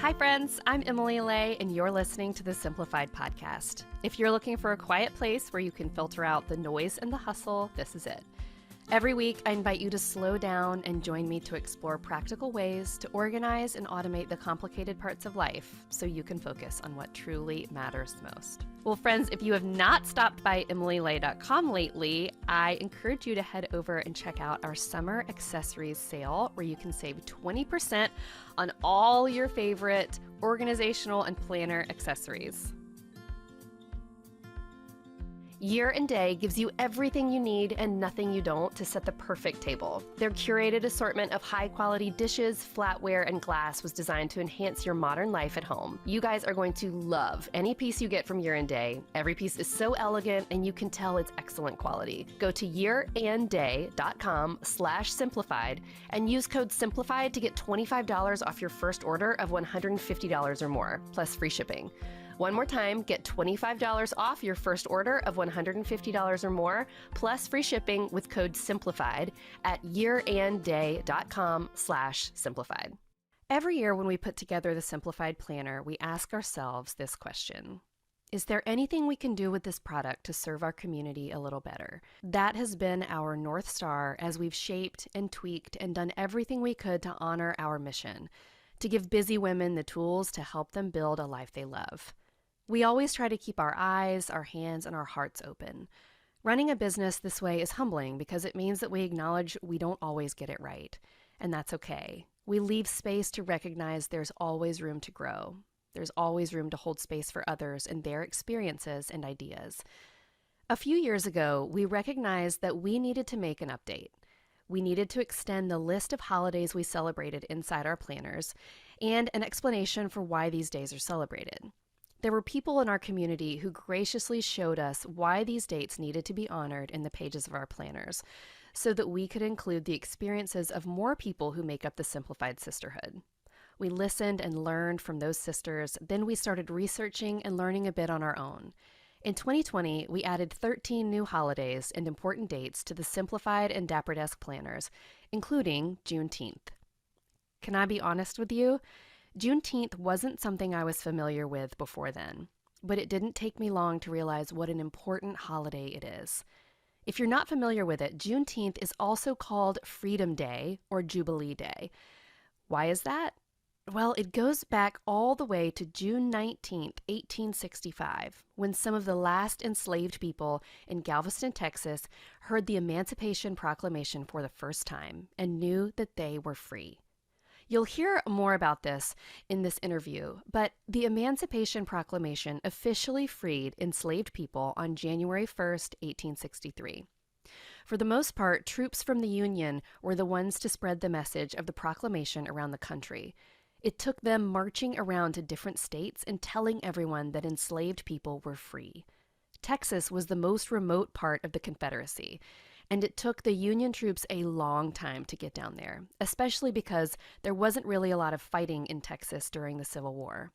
Hi, friends. I'm Emily Lay, and you're listening to the Simplified podcast. If you're looking for a quiet place where you can filter out the noise and the hustle, this is it. Every week, I invite you to slow down and join me to explore practical ways to organize and automate the complicated parts of life so you can focus on what truly matters most. Well, friends, if you have not stopped by emilylay.com lately, I encourage you to head over and check out our summer accessories sale where you can save 20% on all your favorite organizational and planner accessories. Year and Day gives you everything you need and nothing you don't to set the perfect table. Their curated assortment of high-quality dishes, flatware, and glass was designed to enhance your modern life at home. You guys are going to love any piece you get from Year and Day. Every piece is so elegant, and you can tell it's excellent quality. Go to yearandday.com/simplified and use code SIMPLIFIED to get $25 off your first order of $150 or more, plus free shipping. One more time, get $25 off your first order of $150 or more, plus free shipping with code SIMPLIFIED at yearandday.com/simplified. Every year when we put together the Simplified Planner, we ask ourselves this question. Is there anything we can do with this product to serve our community a little better? That has been our North Star as we've shaped and tweaked and done everything we could to honor our mission, to give busy women the tools to help them build a life they love. We always try to keep our eyes, our hands, and our hearts open. Running a business this way is humbling because it means that we acknowledge we don't always get it right, and that's okay. We leave space to recognize there's always room to grow. There's always room to hold space for others and their experiences and ideas. A few years ago, we recognized that we needed to make an update. We needed to extend the list of holidays we celebrated inside our planners and an explanation for why these days are celebrated. There were people in our community who graciously showed us why these dates needed to be honored in the pages of our planners, so that we could include the experiences of more people who make up the Simplified Sisterhood. We listened and learned from those sisters, then we started researching and learning a bit on our own. In 2020, we added 13 new holidays and important dates to the Simplified and Dapper Desk planners, including Juneteenth. Can I be honest with you? Juneteenth wasn't something I was familiar with before then, but it didn't take me long to realize what an important holiday it is. If you're not familiar with it, Juneteenth is also called Freedom Day or Jubilee Day. Why is that? Well, it goes back all the way to June 19th, 1865, when some of the last enslaved people in Galveston, Texas, heard the Emancipation Proclamation for the first time and knew that they were free. You'll hear more about this in this interview, but the Emancipation Proclamation officially freed enslaved people on January 1st, 1863. For the most part, troops from the Union were the ones to spread the message of the proclamation around the country. It took them marching around to different states and telling everyone that enslaved people were free. Texas was the most remote part of the Confederacy, and it took the Union troops a long time to get down there, especially because there wasn't really a lot of fighting in Texas during the Civil War.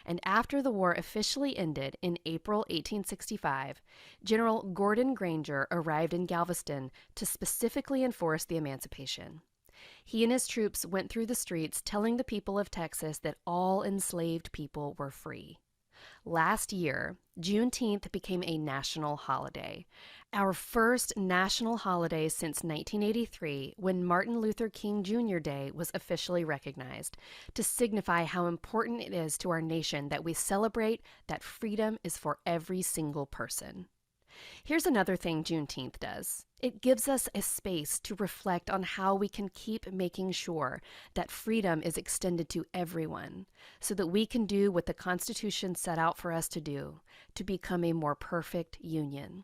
And after the war officially ended in April 1865, General Gordon Granger arrived in Galveston to specifically enforce the emancipation. He and his troops went through the streets telling the people of Texas that all enslaved people were free. Last year, Juneteenth became a national holiday, our first national holiday since 1983, when Martin Luther King Jr. Day was officially recognized, to signify how important it is to our nation that we celebrate that freedom is for every single person. Here's another thing Juneteenth does. It gives us a space to reflect on how we can keep making sure that freedom is extended to everyone, so that we can do what the Constitution set out for us to do, to become a more perfect union.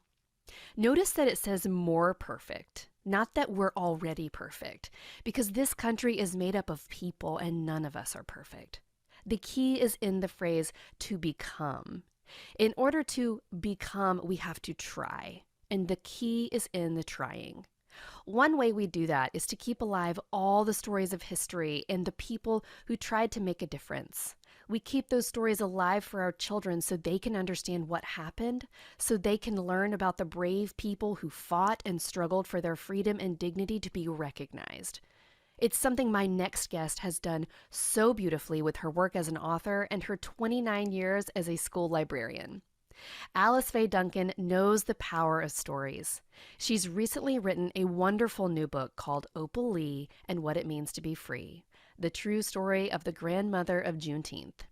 Notice that it says more perfect, not that we're already perfect, because this country is made up of people and none of us are perfect. The key is in the phrase to become. In order to become, we have to try, and the key is in the trying. One way we do that is to keep alive all the stories of history and the people who tried to make a difference. We keep those stories alive for our children so they can understand what happened, so they can learn about the brave people who fought and struggled for their freedom and dignity to be recognized. It's something my next guest has done so beautifully with her work as an author and her 29 years as a school librarian. Alice Faye Duncan knows the power of stories. She's recently written a wonderful new book called Opal Lee and What It Means to Be Free, the true story of the grandmother of Juneteenth.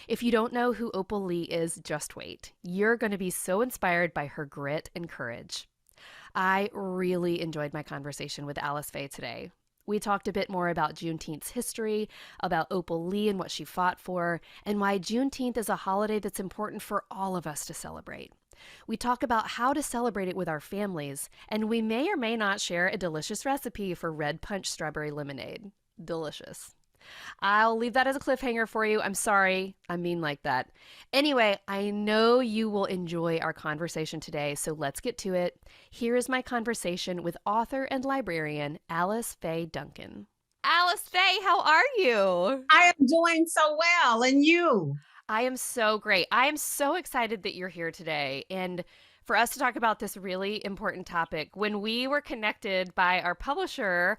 If you don't know who Opal Lee is, just wait. You're going to be so inspired by her grit and courage. I really enjoyed my conversation with Alice Faye today. We talked a bit more about Juneteenth's history, about Opal Lee and what she fought for, and why Juneteenth is a holiday that's important for all of us to celebrate. We talk about how to celebrate it with our families, and we may or may not share a delicious recipe for red punch strawberry lemonade. Delicious. I'll leave that as a cliffhanger for you. I'm sorry. I mean like that. Anyway, I know you will enjoy our conversation today, so let's get to it. Here is my conversation with author and librarian Alice Faye Duncan. Alice Faye, how are you? I am doing so well. And you? I am so great. I am so excited that you're here today and for us to talk about this really important topic. When we were connected by our publisher,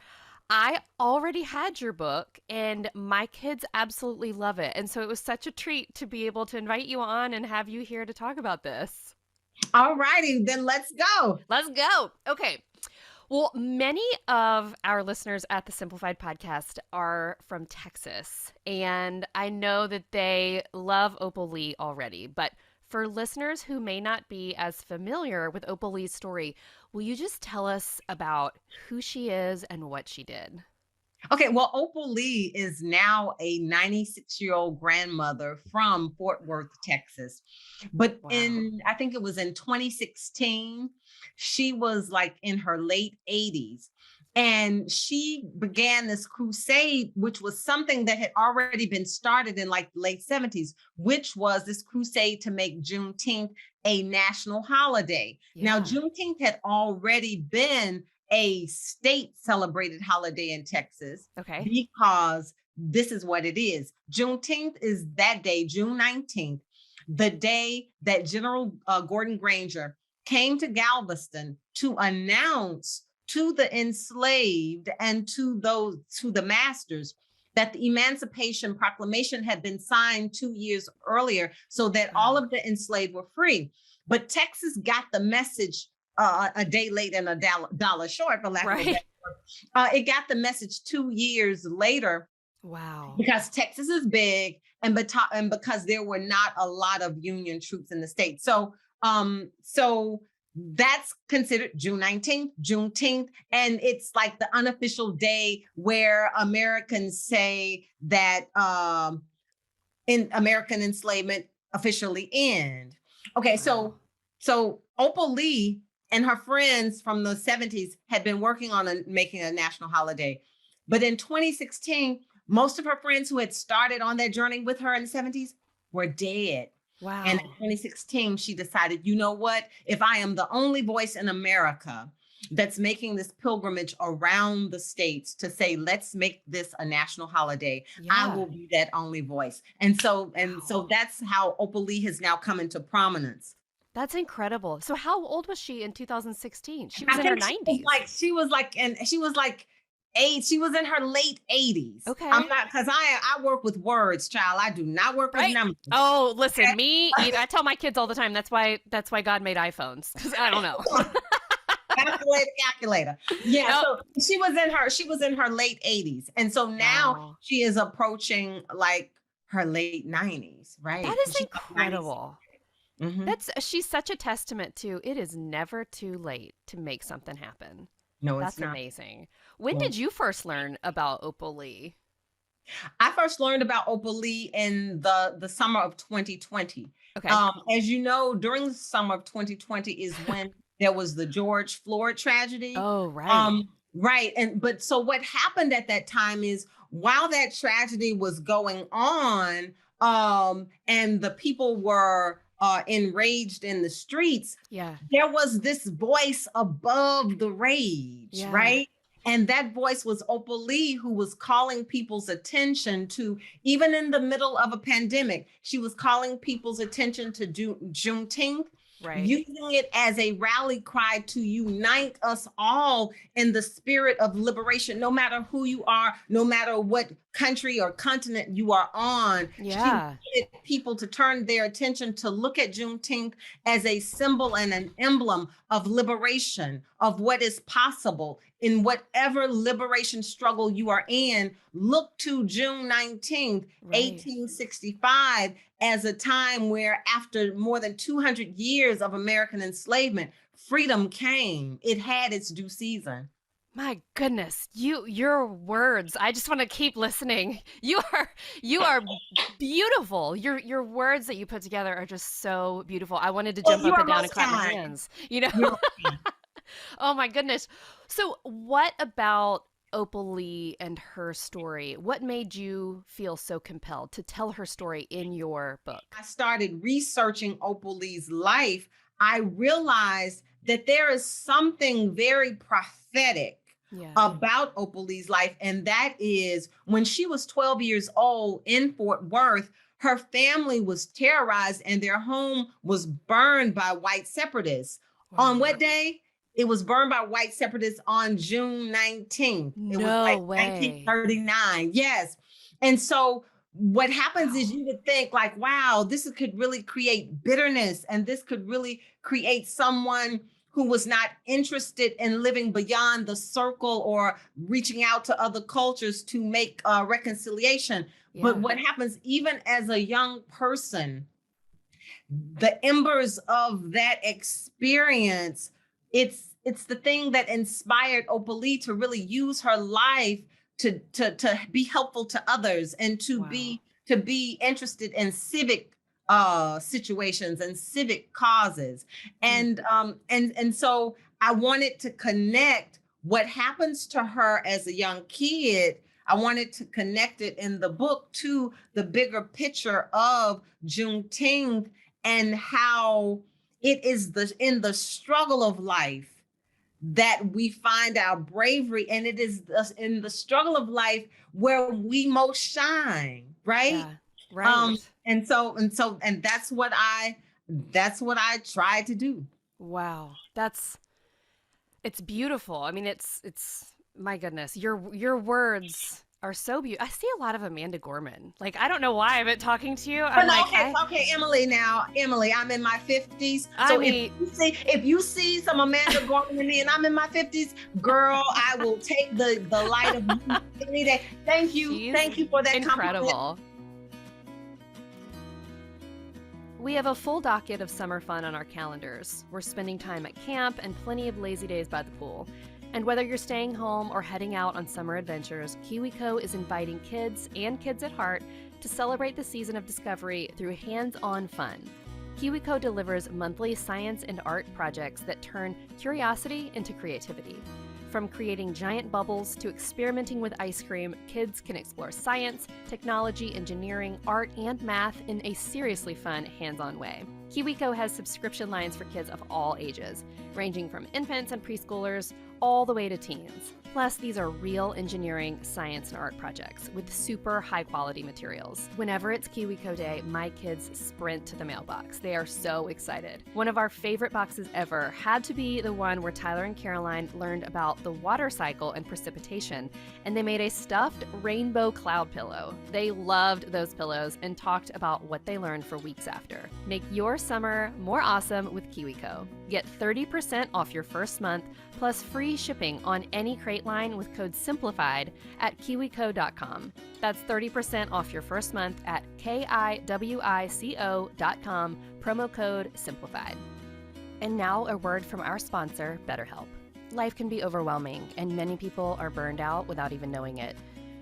I already had your book and my kids absolutely love it. And so it was such a treat to be able to invite you on and have you here to talk about this. All righty, then let's go. Let's go. Okay. Well, many of our listeners at the Simplified podcast are from Texas, and I know that they love Opal Lee already. But for listeners who may not be as familiar with Opal Lee's story, will you just tell us about who she is and what she did? Okay, well, Opal Lee is now a 96-year-old grandmother from Fort Worth, Texas. But Wow. I think it was in 2016, she was like in her late 80s. And she began this crusade, which was something that had already been started in like the late 70s, which was this crusade to make Juneteenth a national holiday. Now, Yeah. Juneteenth had already been a state celebrated holiday in Texas Okay. because this is what it is. Juneteenth is that day, June 19th, the day that General Gordon Granger came to Galveston to announce to the enslaved and to the masters that the Emancipation Proclamation had been signed 2 years earlier so that all of the enslaved were free. But Texas got the message a day late and a dollar short, for lack of a better word. It got the message 2 years later. Wow. Because Texas is big and because there were not a lot of Union troops in the state. So that's considered June 19th, Juneteenth, and it's like the unofficial day where Americans say that in American enslavement officially end. Okay, Wow. so Opal Lee and her friends from the 70s had been working on making a national holiday. But in 2016, most of her friends who had started on that journey with her in the 70s were dead. Wow. And in 2016, she decided, you know what? If I am the only voice in America that's making this pilgrimage around the states to say, let's make this a national holiday, I will be that only voice. And so that's how Opal Lee has now come into prominence. That's incredible. So how old was she in 2016? She was in her 90s. She was in her late 80s. Okay. I'm not, because I work with words, child. I do not work with numbers. Oh, listen, okay. Me, I tell my kids all the time, that's why God made iPhones. Because I don't know. Calculator. Yeah. Nope. So she was in her late 80s. And so now she is approaching like her late 90s, right? That is incredible. Mm-hmm. She's such a testament to it is never too late to make something happen. No, that's amazing. When did you first learn about Opal Lee? I first learned about Opal Lee in the summer of 2020. Okay. As you know, during the summer of 2020 is when there was the George Floyd tragedy. Oh, right. Right. But so what happened at that time is while that tragedy was going on, and the people were enraged in the streets, there was this voice above the rage, right? And that voice was Opal Lee, who was calling people's attention to, even in the middle of a pandemic, she was calling people's attention to Juneteenth Right. using it as a rally cry to unite us all in the spirit of liberation, no matter who you are, no matter what country or continent you are on. She Yeah. wanted people to turn their attention to look at Juneteenth as a symbol and an emblem of liberation, of what is possible in whatever liberation struggle you are in. Look to June 19th, Right. 1865, as a time where, after more than 200 years of American enslavement, freedom came. It had its due season. My goodness, your words. I just want to keep listening. You are beautiful. Your words that you put together are just so beautiful. I wanted to Well, jump you up are and down most and clap my kind. hands. You know? You're Oh my goodness. So, what about Opal Lee and her story? What made you feel so compelled to tell her story in your book? I started researching Opal Lee's life. I realized that there is something very prophetic Yeah. about Opal Lee's life, and that is when she was 12 years old in Fort Worth, her family was terrorized and their home was burned by white separatists. On Wow. what day? It was burned by white separatists on June 19th. It was No like way. 1939. Yes. And so what happens is, Wow. you would think like, wow, could really create bitterness, and this could really create someone who was not interested in living beyond the circle or reaching out to other cultures to make reconciliation. But Yeah. what happens, even as a young person, the embers of that experience, it's the thing that inspired Opal Lee to really use her life to be helpful to others, and Wow. to be interested in civic situations and civic causes. Mm. And so I wanted to connect what happens to her as a young kid. I wanted to connect it in the book to the bigger picture of Juneteenth, and how it is in the struggle of life that we find our bravery, and it is in the struggle of life where we most shine, right? Yeah. Right. And that's what I try to do. Wow. It's beautiful. I mean, it's my goodness. Your words are so beautiful. I see a lot of Amanda Gorman. Like, I don't know why, but talking to you, But I'm no, like, okay, okay, Emily. Now, Emily, I'm in my 50s. I So mean, if you see some Amanda Gorman in me, and I'm in my 50s, girl, I will take the light of you any day. she's Thank you for that compliment. incredible. We have a full docket of summer fun on our calendars. We're spending time at camp and plenty of lazy days by the pool. And whether you're staying home or heading out on summer adventures, KiwiCo is inviting kids and kids at heart to celebrate the season of discovery through hands-on fun. KiwiCo delivers monthly science and art projects that turn curiosity into creativity. From creating giant bubbles to experimenting with ice cream, kids can explore science, technology, engineering, art, and math in a seriously fun, hands-on way. KiwiCo has subscription lines for kids of all ages, ranging from infants and preschoolers all the way to teens. Plus, these are real engineering, science, and art projects with super high-quality materials. Whenever it's KiwiCo Day, my kids sprint to the mailbox. They are so excited. One of our favorite boxes ever had to be the one where Tyler and Caroline learned about the water cycle and precipitation, and they made a stuffed rainbow cloud pillow. They loved those pillows and talked about what they learned for weeks after. Make your summer more awesome with KiwiCo. Get 30% off your first month, plus free shipping on any crate line with code SIMPLIFIED at kiwico.com. That's 30% off your first month at kiwico.com, promo code SIMPLIFIED. And now a word from our sponsor, BetterHelp. Life can be overwhelming, and many people are burned out without even knowing it.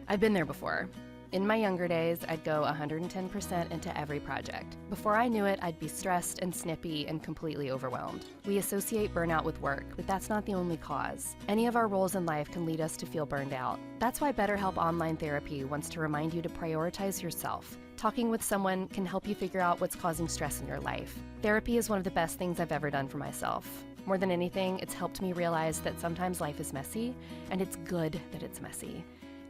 I've been there before. In my younger days, I'd go 110% into every project. Before I knew it, I'd be stressed and snippy and completely overwhelmed. We associate burnout with work, but that's not the only cause. Any of our roles in life can lead us to feel burned out. That's why BetterHelp Online Therapy wants to remind you to prioritize yourself. Talking with someone can help you figure out what's causing stress in your life. Therapy is one of the best things I've ever done for myself. More than anything, it's helped me realize that sometimes life is messy, and it's good that it's messy.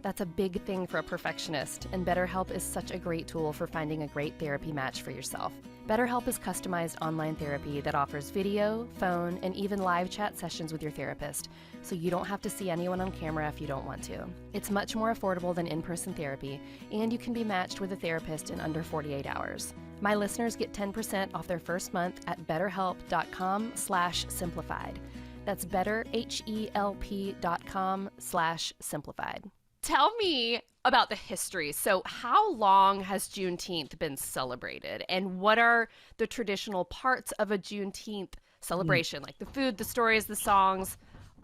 That's a big thing for a perfectionist, and BetterHelp is such a great tool for finding a great therapy match for yourself. BetterHelp is customized online therapy that offers video, phone, and even live chat sessions with your therapist, so you don't have to see anyone on camera if you don't want to. It's much more affordable than in-person therapy, and you can be matched with a therapist in under 48 hours. My listeners get 10% off their first month at betterhelp.com/simplified. That's betterhelp.com/simplified. Tell me about the history. So, how long has Juneteenth been celebrated, and what are the traditional parts of a Juneteenth celebration? Like the food, the stories, the songs,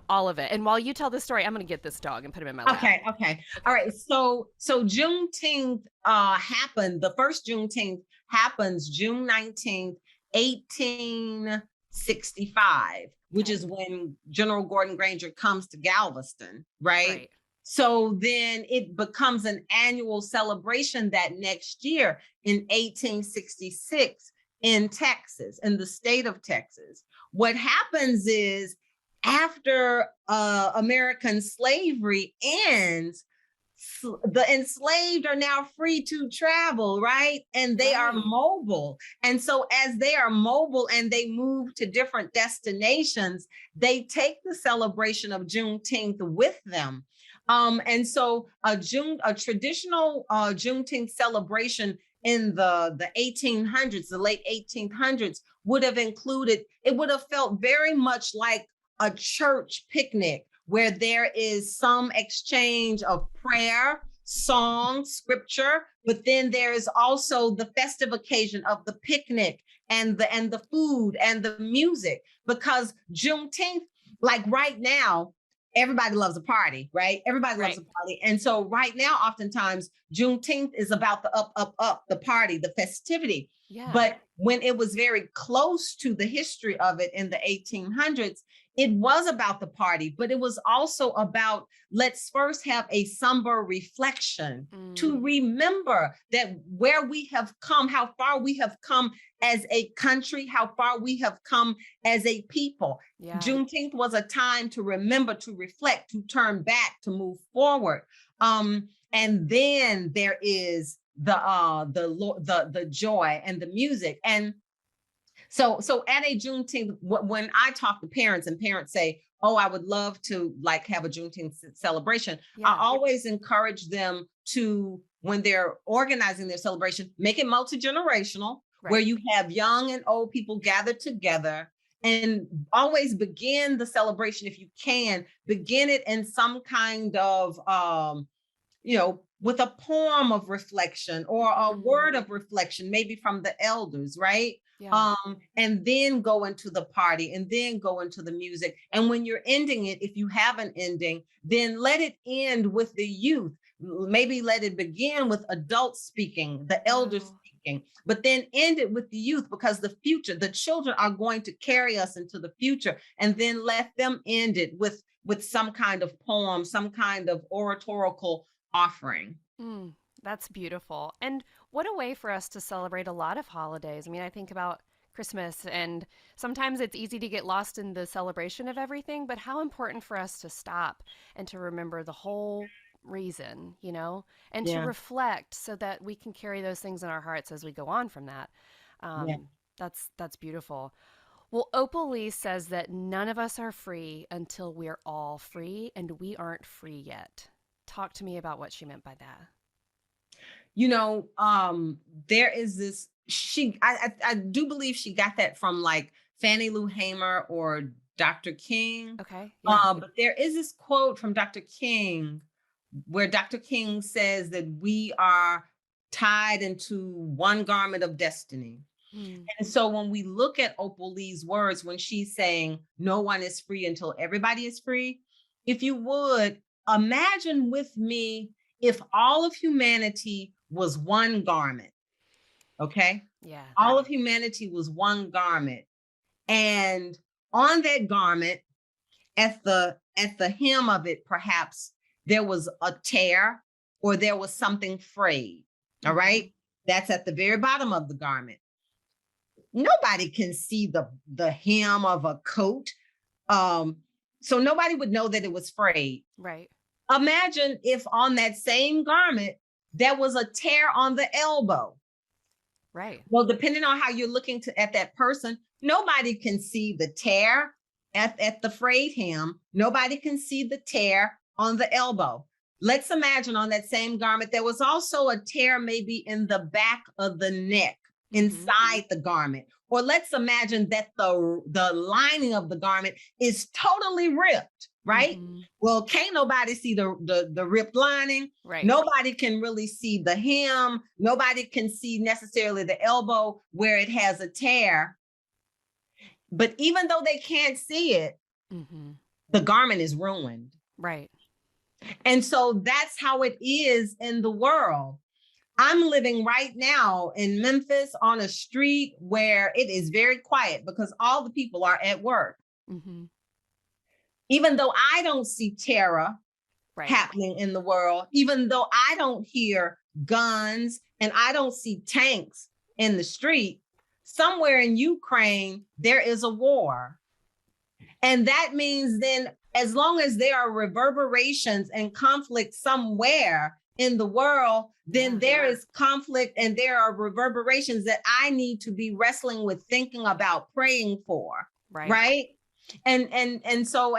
all of it. And while you tell the story, I'm going to get this dog and put him in my lap. Okay. All right. So Juneteenth happened. The first Juneteenth happens June 19th, 1865, which is when General Gordon Granger comes to Galveston, right? So then it becomes an annual celebration that next year in 1866 in Texas, in the state of Texas. What happens is after American slavery ends, the enslaved are now free to travel, right? And they are mobile. And so as they are mobile and they move to different destinations, they take the celebration of Juneteenth with them. And so a traditional Juneteenth celebration in the 1800s, the late 1800s, would have included, it would have felt very much like a church picnic where there is some exchange of prayer, song, scripture, but then there is also the festive occasion of the picnic and the food and the music, because Juneteenth, like right now, everybody loves a party, right? Everybody loves a party. And so right now, oftentimes, Juneteenth is about the up, the party, the festivity. Yeah. But when it was very close to the history of it in the 1800s, it was about the party, but it was also about, let's first have a somber reflection to remember that where we have come, how far we have come as a country, how far we have come as a people. Yeah. Juneteenth was a time to remember, to reflect, to turn back, to move forward. And then there is the joy and the music. And so at a Juneteenth, when I talk to parents and parents say, oh, I would love to like have a Juneteenth celebration, I always encourage them to, when they're organizing their celebration, make it multi-generational, where you have young and old people gathered together, and always begin the celebration, if you can, begin it in some kind of, with a poem of reflection or a word of reflection, maybe from the elders, right? Yeah. And then go into the party and then go into the music. And when you're ending it, if you have an ending, then let it end with the youth. Maybe let it begin with adults speaking, the elders speaking, but then end it with the youth, because the future, the children are going to carry us into the future, and then let them end it with some kind of poem, some kind of oratorical offering. That's beautiful. And what a way for us to celebrate a lot of holidays. I mean, I think about Christmas, and sometimes it's easy to get lost in the celebration of everything, but how important for us to stop and to remember the whole reason, and to reflect so that we can carry those things in our hearts as we go on from that. That's beautiful. Well, Opal Lee says that none of us are free until we're all free, and we aren't free yet. Talk to me about what she meant by that. There is this, I do believe she got that from like Fannie Lou Hamer or Dr. King. Okay. Yeah. But there is this quote from Dr. King where Dr. King says that we are tied into one garment of destiny. And so when we look at Opal Lee's words, when she's saying no one is free until everybody is free, if you would imagine with me if all of humanity was one garment, okay? Yeah. All of humanity was one garment. And on that garment, at the hem of it, perhaps there was a tear or there was something frayed, all right? That's at the very bottom of the garment. Nobody can see the hem of a coat. So nobody would know that it was frayed. Right. Imagine if on that same garment, there was a tear on the elbow. Right. Well, depending on how you're looking at that person, nobody can see the tear at the frayed hem. Nobody can see the tear on the elbow. Let's imagine on that same garment, there was also a tear maybe in the back of the neck, inside the garment. Or let's imagine that the lining of the garment is totally ripped, right? Well, can't nobody see the ripped lining. Right. Nobody can really see the hem. Nobody can see necessarily the elbow where it has a tear. But even though they can't see it, the garment is ruined. Right. And so that's how it is in the world. I'm living right now in Memphis on a street where it is very quiet because all the people are at work. Even though I don't see terror happening in the world, even though I don't hear guns and I don't see tanks in the street, somewhere in Ukraine, there is a war. And that means then, as long as there are reverberations and conflict somewhere in the world, then there is conflict and there are reverberations that I need to be wrestling with, thinking about, praying for. Right. And so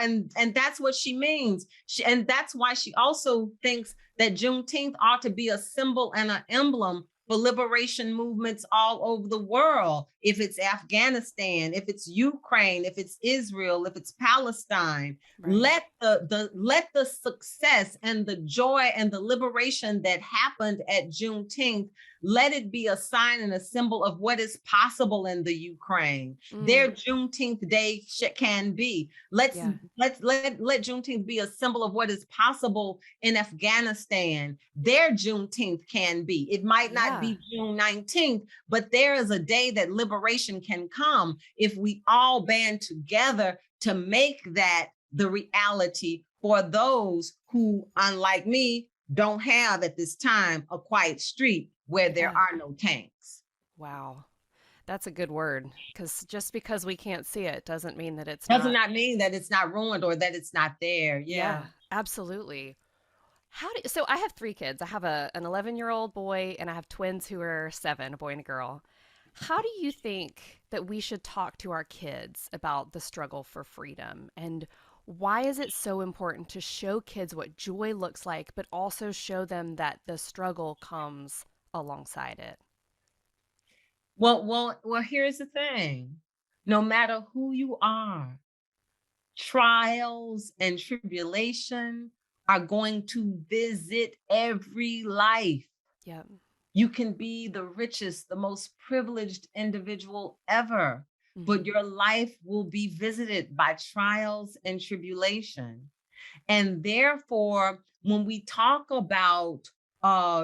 that's what she means. And that's why she also thinks that Juneteenth ought to be a symbol and an emblem for liberation movements all over the world. If it's Afghanistan, if it's Ukraine, if it's Israel, if it's Palestine, let the success and the joy and the liberation that happened at Juneteenth, let it be a sign and a symbol of what is possible in the Ukraine. Their Juneteenth day can be. Let Juneteenth be a symbol of what is possible in Afghanistan. Their Juneteenth can be. It might not be June 19th, but there is a day that liberation can come if we all band together to make that the reality for those who, unlike me, don't have at this time a quiet street where there are no tanks. Wow. That's a good word, because just because we can't see it doesn't mean that it's doesn't not mean that it's not ruined or that it's not there. Yeah, absolutely. So I have 3 kids. I have an 11-year-old boy and I have twins who are 7, a boy and a girl. How do you think that we should talk to our kids about the struggle for freedom? And why is it so important to show kids what joy looks like, but also show them that the struggle comes alongside it? Well, here's the thing. No matter who you are, trials and tribulation are going to visit every life. Yep. You can be the richest, the most privileged individual ever, but your life will be visited by trials and tribulation. And therefore, when we talk about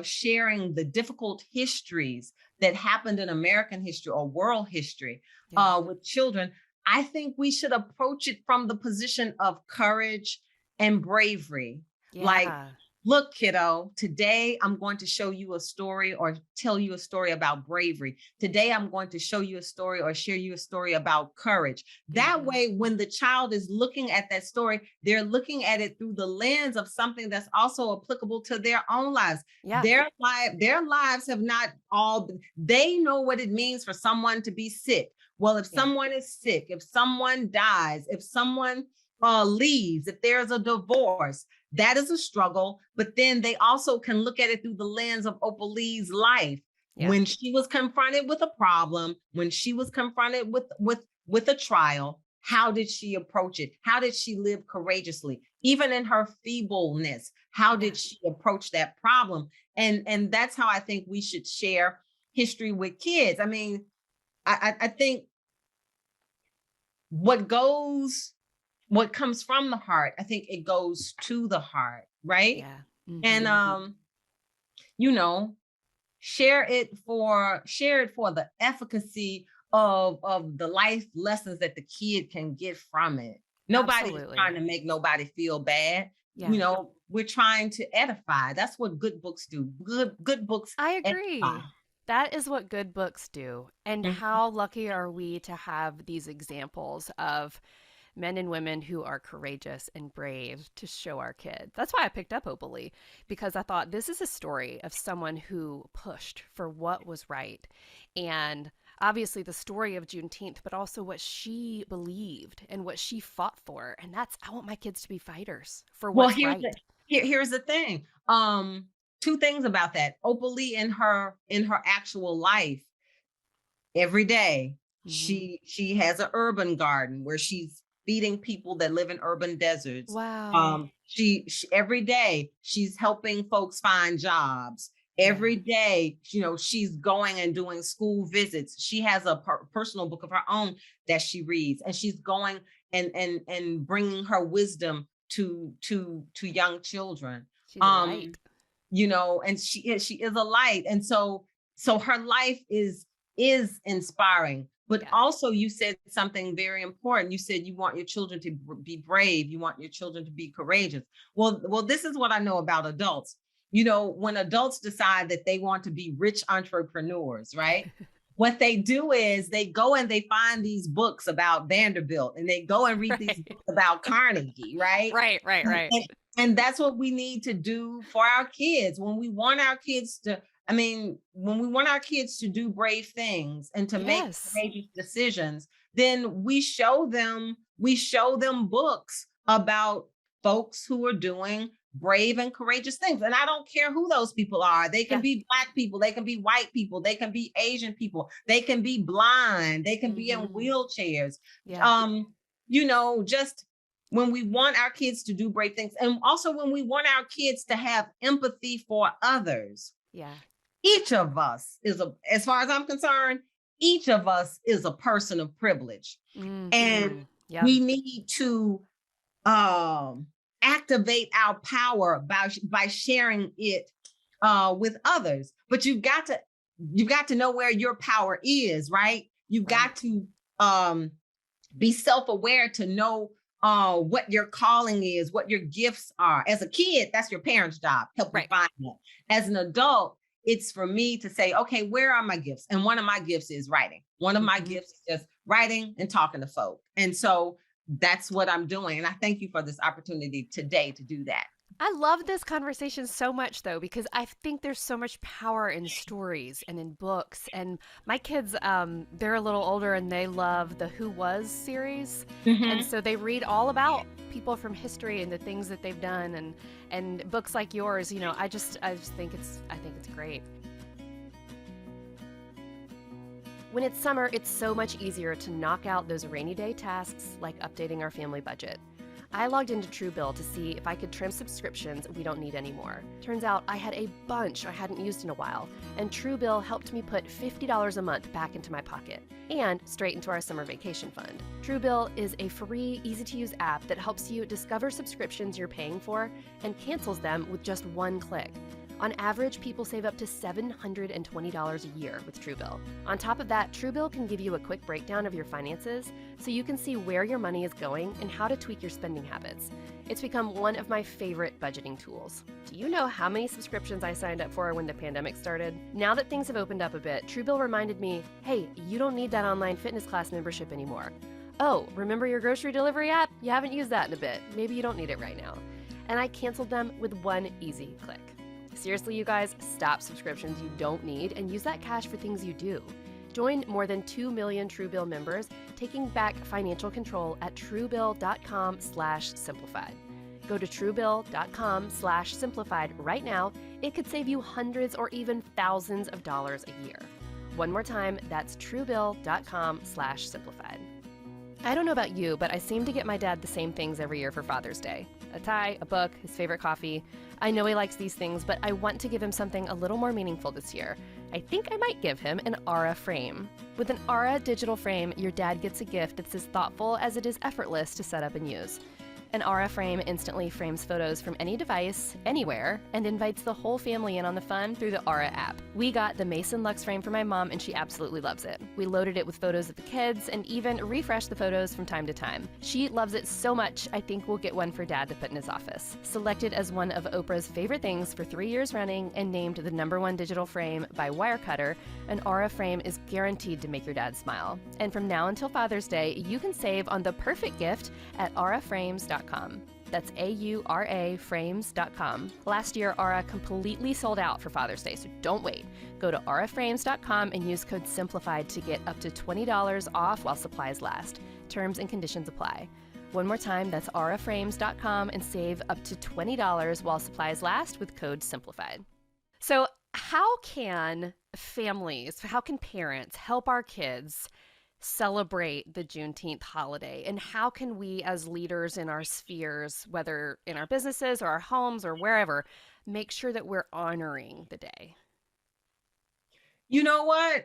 sharing the difficult histories that happened in American history or world history with children, I think we should approach it from the position of courage and bravery. Like, look, kiddo, today I'm going to show you a story or tell you a story about bravery. Today I'm going to show you a story or share you a story about courage. That way, when the child is looking at that story, they're looking at it through the lens of something that's also applicable to their own lives. Their lives have not all, they know what it means for someone to be sick. Well, if someone is sick, if someone dies, if someone leaves, if there's a divorce, that is a struggle. But then they also can look at it through the lens of Opal Lee's life. When she was confronted with a problem, when she was confronted with a trial, how did she approach it? How did she live courageously? Even in her feebleness, how did she approach that problem? And that's how I think we should share history with kids. I mean, I think what comes from the heart, I think it goes to the heart, right? And share it for the efficacy of the life lessons that the kid can get from it. Nobody is trying to make nobody feel bad. We're trying to edify. That's what good books do. Good books. I agree. Edify. That is what good books do. And how lucky are we to have these examples of men and women who are courageous and brave to show our kids. That's why I picked up Opal Lee, because I thought this is a story of someone who pushed for what was right. And obviously the story of Juneteenth, but also what she believed and what she fought for. And that's, I want my kids to be fighters for Well, what's right. here's the thing. Two things about that. Opal Lee in her actual life, every day Mm-hmm. she has an urban garden where she's feeding people that live in urban deserts. Wow. She every day she's helping folks find jobs. Yeah. Every day, she's going and doing school visits. She has a personal book of her own that she reads, and she's going and bringing her wisdom to young children. She's a um light. and she is a light. And so her life is inspiring. But Yeah. also, you said something very important. You said you want your children to be brave. You want your children to be courageous. Well, this is what I know about adults. When adults decide that they want to be rich entrepreneurs, right? What they do is they go and they find these books about Vanderbilt, and they go and read these Right. books about Carnegie, right? Right. And that's what we need to do for our kids. When we want our kids to, when we want our kids to do brave things and to make Yes. courageous decisions, then we show them books about folks who are doing brave and courageous things. And I don't care who those people are. They can Yeah. be Black people, they can be white people, they can be Asian people, they can be blind, they can be in wheelchairs. Yeah. Just when we want our kids to do brave things, and also when we want our kids to have empathy for others. Yeah. Each of us as far as I'm concerned, each of us is a person of privilege. And Yeah. we need to activate our power by sharing it with others. But you've got to know where your power is, right? You've got to be self-aware to know what your calling is, what your gifts are. As a kid, that's your parents' job, help you find that. As an adult, it's for me to say, okay, where are my gifts? And one of my gifts is writing. One of my gifts is just writing and talking to folk. And so that's what I'm doing. And I thank you for this opportunity today to do that. I love this conversation so much, though, because I think there's so much power in stories and in books. And my kids, they're a little older and they love the Who Was series. And so they read all about people from history and the things that they've done, and books like yours. I just think it's great. When it's summer, it's so much easier to knock out those rainy day tasks like updating our family budget. I logged into Truebill to see if I could trim subscriptions we don't need anymore. Turns out I had a bunch I hadn't used in a while, and Truebill helped me put $50 a month back into my pocket and straight into our summer vacation fund. Truebill is a free, easy-to-use app that helps you discover subscriptions you're paying for and cancels them with just one click. On average, people save up to $720 a year with Truebill. On top of that, Truebill can give you a quick breakdown of your finances so you can see where your money is going and how to tweak your spending habits. It's become one of my favorite budgeting tools. Do you know how many subscriptions I signed up for when the pandemic started? Now that things have opened up a bit, Truebill reminded me, hey, you don't need that online fitness class membership anymore. Oh, remember your grocery delivery app? You haven't used that in a bit. Maybe you don't need it right now. And I canceled them with one easy click. Seriously, you guys, stop subscriptions you don't need and use that cash for things you do. Join more than 2 million Truebill members taking back financial control at truebill.com/simplified. Go to truebill.com/simplified right now. It could save you hundreds or even thousands of dollars a year. One more time, that's truebill.com/simplified. I don't know about you, but I seem to get my dad the same things every year for Father's Day. A tie, a book, his favorite coffee. I know he likes these things, but I want to give him something a little more meaningful this year. I think I might give him an Aura frame. With an Aura digital frame, your dad gets a gift that's as thoughtful as it is effortless to set up and use. An Aura frame instantly frames photos from any device, anywhere, and invites the whole family in on the fun through the Aura app. We got the Mason Lux frame for my mom, and she absolutely loves it. We loaded it with photos of the kids and even refreshed the photos from time to time. She loves it so much, I think we'll get one for Dad to put in his office. Selected as one of Oprah's favorite things for 3 years running and named the #1 digital frame by Wirecutter, an Aura frame is guaranteed to make your dad smile. And from now until Father's Day, you can save on the perfect gift at auraframes.com. That's AURA frames.com. Last year, Aura completely sold out for Father's Day, so don't wait. Go to auraframes.com and use code SIMPLIFIED to get up to $20 off while supplies last. Terms and conditions apply. One more time, that's auraframes.com and save up to $20 while supplies last with code SIMPLIFIED. So how can families, how can parents help our kids celebrate the Juneteenth holiday? And how can we as leaders in our spheres, whether in our businesses or our homes or wherever, make sure that we're honoring the day? You know what?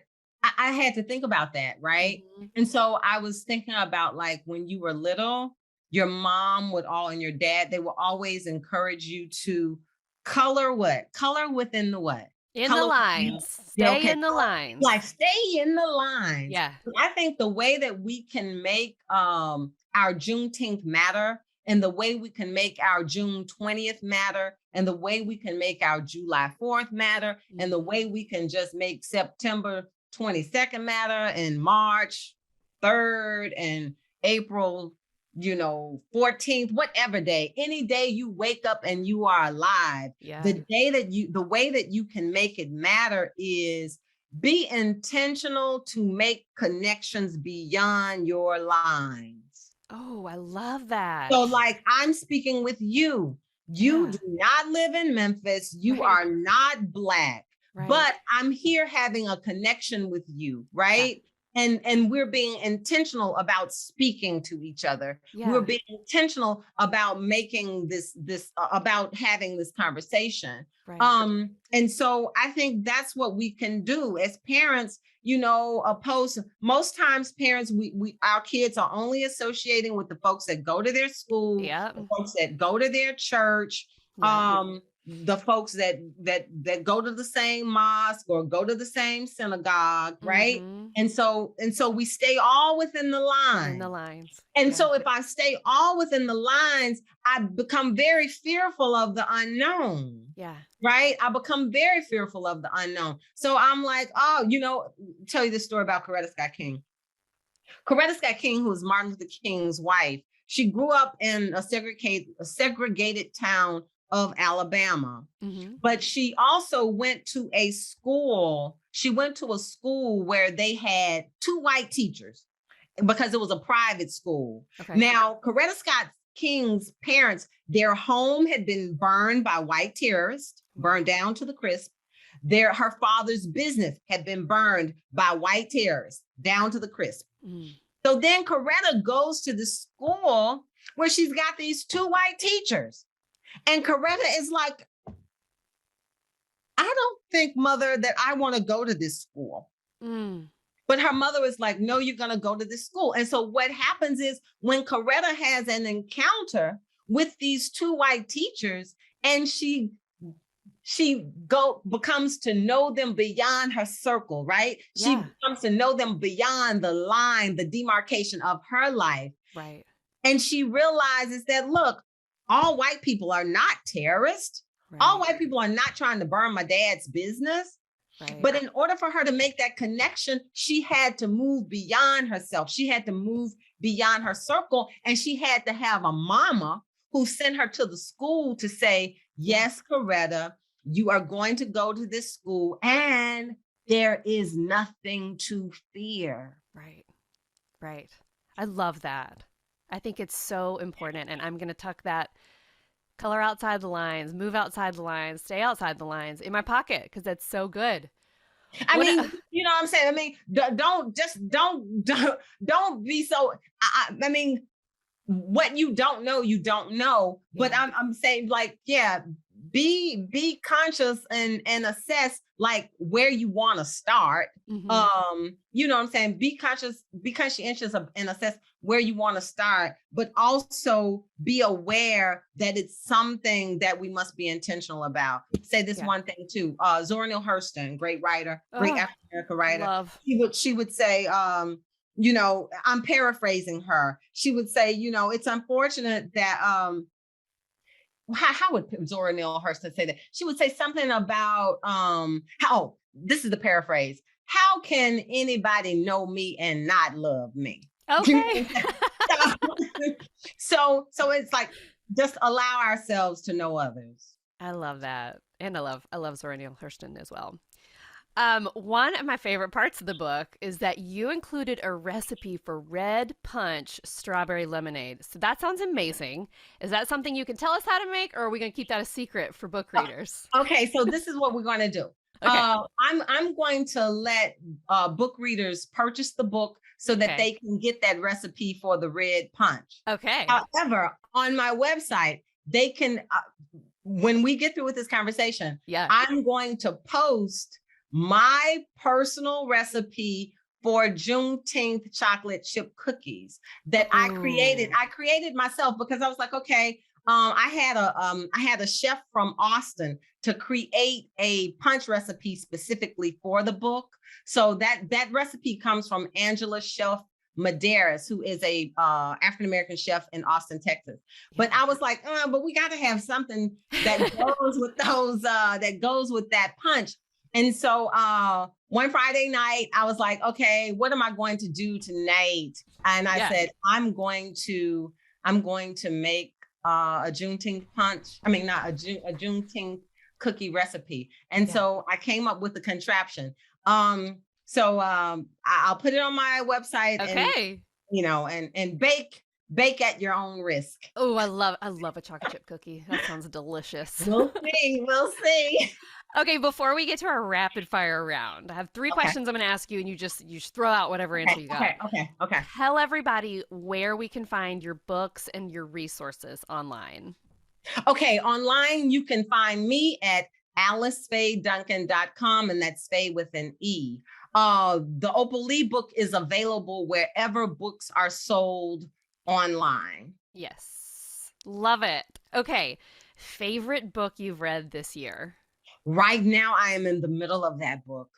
I had to think about that, right? Mm-hmm. And so I was thinking about like when you were little, your mom would all and your dad, they will always encourage you to color what? Color within the what? In the Color lines. yeah, Stay okay. in the lines. Like stay in the lines. Yeah. I think the way that we can make our Juneteenth matter, and the way we can make our June 20th matter, and the way we can make our July 4th matter, and the way we can just make September 22nd matter, and March 3rd, and April 14th, whatever day, any day you wake up and you are alive, Yeah. the way that you can make it matter is be intentional to make connections beyond your lines. Oh, I love that. So like I'm speaking with you. You Yeah. do not live in Memphis. You Right. are not Black, Right. but I'm here having a connection with you, right? And we're being intentional about speaking to each other. Yeah. We're being intentional about making this about having this conversation. Right. And so I think that's what we can do as parents, opposed most times parents, we our kids are only associating with the folks that go to their school, Yep. the folks that go to their church, Yep. the folks that go to the same mosque or go to the same synagogue, right? Mhm. And so we stay all within the lines. In the lines. And Yeah. so if I stay all within the lines, I become very fearful of the unknown. Yeah. Right? I become very fearful of the unknown. So I'm like, tell you this story about Coretta Scott King. Coretta Scott King, who was Martin Luther King's wife, she grew up in a segregated town of Alabama. Mhm. But she also went to a school. She went to a school where they had 2 white teachers because it was a private school. Okay. Now, Coretta Scott King's parents, their home had been burned by white terrorists, burned down to the crisp. Her father's business had been burned by white terrorists, down to the crisp. Mm. So then Coretta goes to the school where she's got these 2 white teachers. And Coretta is like, I don't think, Mother, that I want to go to this school. Mm. But her mother was like, no, you're going to go to this school. And so what happens is when Coretta has an encounter with these 2 white teachers, and she becomes to know them beyond her circle, right? She Yeah. becomes to know them beyond the line, the demarcation of her life. Right. And she realizes that, look, all white people are not terrorists. Right. All white people are not trying to burn my dad's business. Right. But in order for her to make that connection, she had to move beyond herself. She had to move beyond her circle. And she had to have a mama who sent her to the school to say, yes, Coretta, you are going to go to this school and there is nothing to fear. Right. Right. I love that. I think it's so important. And I'm going to tuck that color outside the lines, move outside the lines, stay outside the lines in my pocket because that's so good. I mean, you know what I'm saying? I mean, don't be so, I mean, what you don't know, you don't know. But Yeah. I'm saying like, yeah, be conscious and assess like where you want to start. You know what I'm saying? Be conscientious and assess where you want to start, but also be aware that it's something that we must be intentional about. Say this one thing too. Zora Neale Hurston, great writer, great African American writer. Love. She would say, you know, I'm paraphrasing her. She would say, you know, it's unfortunate that how would Zora Neale Hurston say that? She would say something about how, this is the paraphrase. How can anybody know me and not love me? Okay. so it's like just allow ourselves to know others. I love that. And I love Zora Neale Hurston as well. One of my favorite parts of the book is that you included a recipe for red punch strawberry lemonade. So that sounds amazing. Is that something you can tell us how to make, or are we going to keep that a secret for book readers? Okay, so this is what we're going to do. Okay. I'm going to let book readers purchase the book so that they can get that recipe for the red punch. Okay. However, on my website, they can, when we get through with this conversation, I'm going to post my personal recipe for Juneteenth chocolate chip cookies that I created. I created myself because I was like, okay, I had a chef from Austin to create a punch recipe specifically for the book. So that recipe comes from Angela Chef Medeiros, who is a African American chef in Austin, Texas. But I was like, but we got to have something that goes with those that goes with that punch. And so one Friday night, I was like, okay, what am I going to do tonight? And I said, I'm going to make a Juneteenth punch. I mean, not a Juneteenth cookie recipe. And so I came up with a contraption. So I'll put it on my website. And, you know, and bake at your own risk. Oh, I love a chocolate chip cookie. That sounds delicious. We'll see. Okay, before we get to our rapid fire round, I have three questions I'm going to ask you, and you just throw out whatever answer you got. Okay. Tell everybody where we can find your books and your resources online. Okay, online you can find me at alicefayeduncan.com, and that's Faye with an E. The Opal Lee book is available wherever books are sold online. Yes, love it. Okay, favorite book you've read this year? Right now, I am in the middle of that book,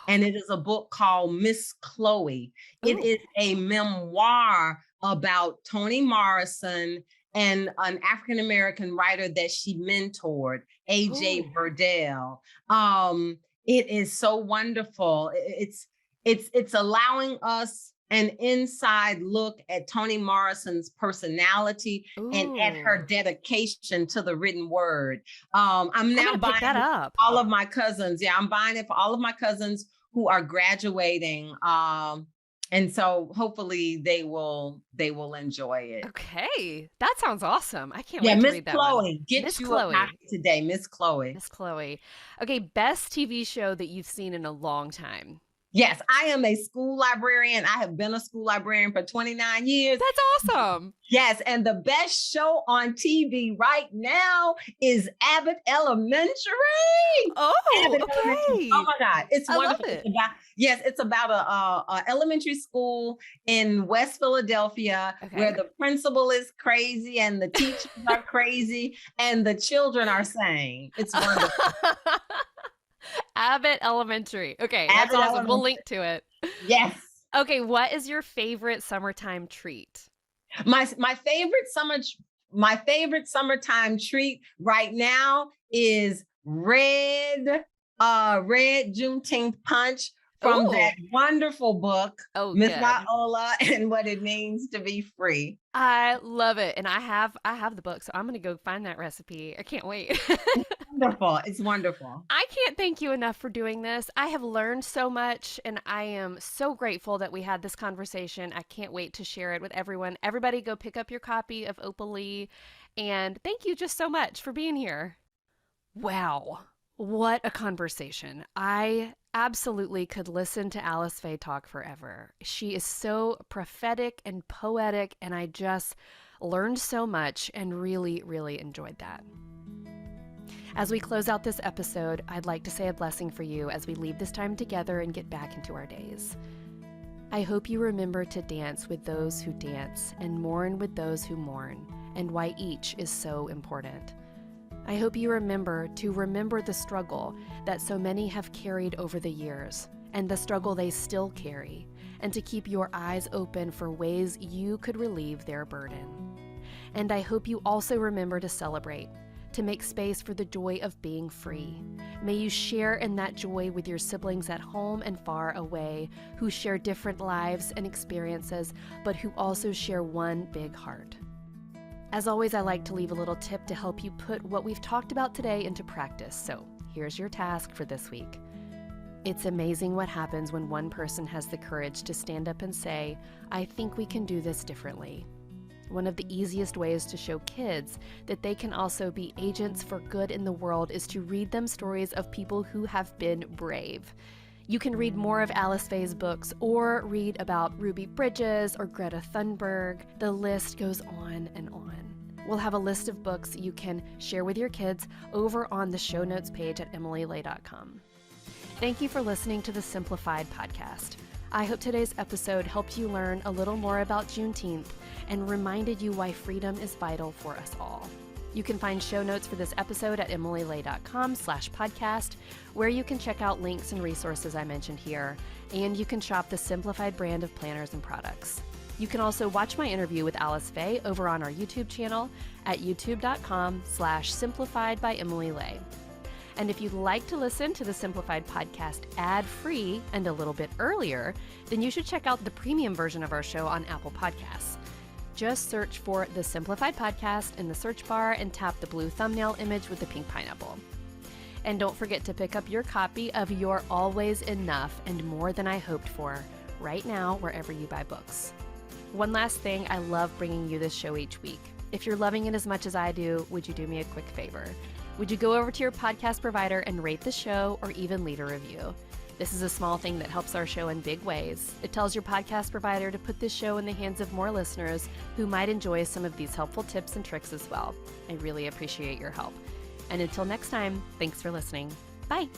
and it is a book called Miss Chloe. It is a memoir about Toni Morrison and an African-American writer that she mentored, A.J. Burdell. It is so wonderful. It's allowing us an inside look at Toni Morrison's personality and at her dedication to the written word. I'm now buying that up. All of my cousins. Yeah, I'm buying it for all of my cousins who are graduating. And so hopefully they will enjoy it. Okay. That sounds awesome. I can't wait to read that Chloe. one. Get Miss Chloe. A copy today, Miss Chloe. Miss Chloe. Okay, best TV show that you've seen in a long time. Yes, I am a school librarian. I have been a school librarian for 29 years. That's awesome. Yes, and the best show on TV right now is Abbott Elementary. Oh, Abbott Elementary. Oh my God, it's wonderful. Love it. It's about a elementary school in West Philadelphia where the principal is crazy and the teachers are crazy and the children are sane. It's wonderful. Abbott Elementary. Okay, that's awesome. We'll link to it. Yes. Okay, what is your favorite summertime treat? My favorite summertime treat right now is red Juneteenth punch from that wonderful book, Miss Viola and What It Means to Be Free. I love it. And I have the book, so I'm going to go find that recipe. I can't wait. Wonderful. It's wonderful. I can't thank you enough for doing this. I have learned so much, and I am so grateful that we had this conversation. I can't wait to share it with everyone. Everybody go pick up your copy of Opal Lee, and thank you just so much for being here. Wow. What a conversation. I absolutely could listen to Alice Faye talk forever. She is so prophetic and poetic, and I just learned so much and really, really enjoyed that. As we close out this episode, I'd like to say a blessing for you as we leave this time together and get back into our days. I hope you remember to dance with those who dance and mourn with those who mourn, and why each is so important. I hope you remember the struggle that so many have carried over the years, and the struggle they still carry, and to keep your eyes open for ways you could relieve their burden. And I hope you also remember to celebrate, to make space for the joy of being free. May you share in that joy with your siblings at home and far away, who share different lives and experiences, but who also share one big heart. As always, I like to leave a little tip to help you put what we've talked about today into practice. So here's your task for this week. It's amazing what happens when one person has the courage to stand up and say, I think we can do this differently. One of the easiest ways to show kids that they can also be agents for good in the world is to read them stories of people who have been brave. You can read more of Alice Faye's books or read about Ruby Bridges or Greta Thunberg. The list goes on and on. We'll have a list of books you can share with your kids over on the show notes page at emilylay.com. Thank you for listening to the Simplified podcast. I hope today's episode helped you learn a little more about Juneteenth and reminded you why freedom is vital for us all. You can find show notes for this episode at emilylay.com/podcast, where you can check out links and resources I mentioned here, and you can shop the Simplified brand of planners and products. You can also watch my interview with Alice Faye over on our YouTube channel at youtube.com/simplified by Emily Lay. And if you'd like to listen to the Simplified podcast ad-free and a little bit earlier, then you should check out the premium version of our show on Apple Podcasts. Just search for the Simplified podcast in the search bar and tap the blue thumbnail image with the pink pineapple. And don't forget to pick up your copy of You're Always Enough and More Than I Hoped For right now wherever you buy books. One last thing, I love bringing you this show each week. If you're loving it as much as I do, would you do me a quick favor? Would you go over to your podcast provider and rate the show or even leave a review? This is a small thing that helps our show in big ways. It tells your podcast provider to put this show in the hands of more listeners who might enjoy some of these helpful tips and tricks as well. I really appreciate your help. And until next time, thanks for listening. Bye.